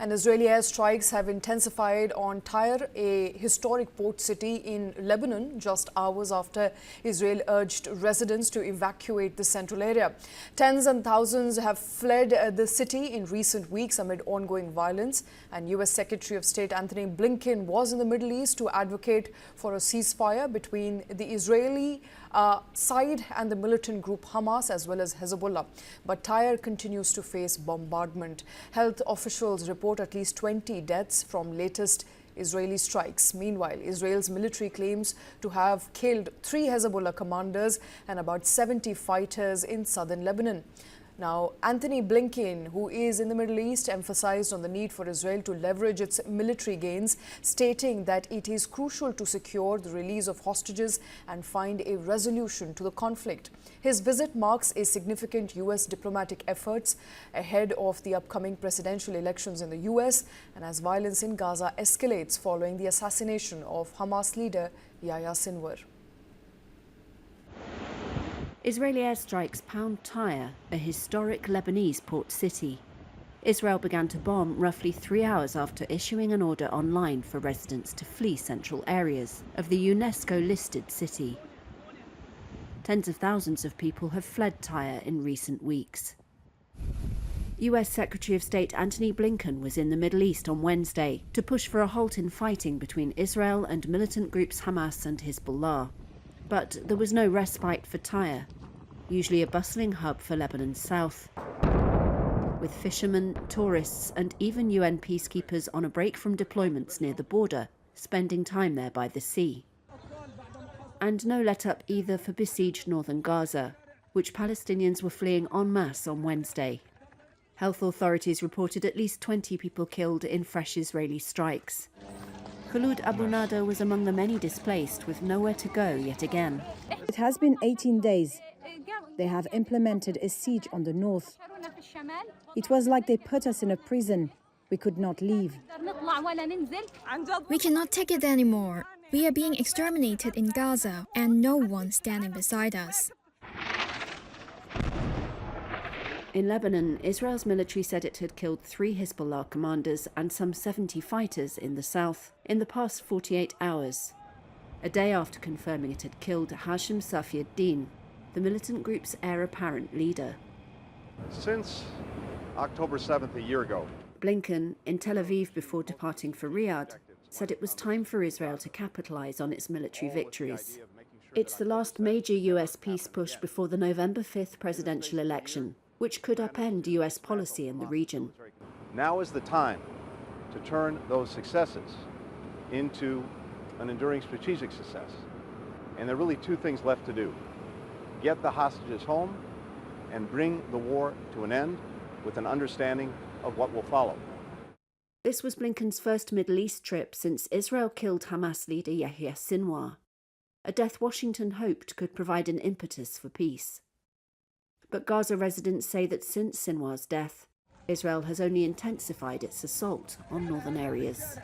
And Israeli airstrikes have intensified on Tyre, a historic port city in Lebanon, just hours after Israel urged residents to evacuate the central area. Tens and thousands have fled the city in recent weeks amid ongoing violence. And U.S. Secretary of State Antony Blinken was in the Middle East to advocate for a ceasefire between the Israeli side and the militant group Hamas as well as Hezbollah. But Tyre continues to face bombardment. Health officials report at least 20 deaths from latest Israeli strikes. Meanwhile, Israel's military claims to have killed 3 Hezbollah commanders and about 70 fighters in southern Lebanon. Now, Antony Blinken, who is in the Middle East, emphasized on the need for Israel to leverage its military gains, stating that it is crucial to secure the release of hostages and find a resolution to the conflict. His visit marks a significant U.S. diplomatic efforts ahead of the upcoming presidential elections in the U.S. and as violence in Gaza escalates following the assassination of Hamas leader Yahya Sinwar. Israeli airstrikes pound Tyre, a historic Lebanese port city. Israel began to bomb roughly 3 hours after issuing an order online for residents to flee central areas of the UNESCO-listed city. Tens of thousands of people have fled Tyre in recent weeks. US Secretary of State Antony Blinken was in the Middle East on Wednesday to push for a halt in fighting between Israel and militant groups Hamas and Hezbollah. But there was no respite for Tyre, usually a bustling hub for Lebanon's south, with fishermen, tourists and even UN peacekeepers on a break from deployments near the border, spending time there by the sea. And no let-up either for besieged northern Gaza, which Palestinians were fleeing en masse on Wednesday. Health authorities reported at least 20 people killed in fresh Israeli strikes. Khulud Abu Nada was among the many displaced with nowhere to go yet again. It has been 18 days. They have implemented a siege on the north. It was like they put us in a prison. We could not leave. We cannot take it anymore. We are being exterminated in Gaza and no one standing beside us. In Lebanon, Israel's military said it had killed 3 Hezbollah commanders and some 70 fighters in the south in the past 48 hours, a day after confirming it had killed Hashim Safi ad-Din, the militant group's heir apparent leader. Since October 7th a year ago, Blinken, in Tel Aviv before departing for Riyadh, said it was time for Israel to capitalize on its military victories. It's the last major US peace push before the November 5th presidential election, which could upend US policy in the region. Now is the time to turn those successes into an enduring strategic success. And there are really 2 things left to do. Get the hostages home and bring the war to an end with an understanding of what will follow. This was Blinken's first Middle East trip since Israel killed Hamas leader Yahya Sinwar, a death Washington hoped could provide an impetus for peace. But Gaza residents say that since Sinwar's death, Israel has only intensified its assault on northern areas.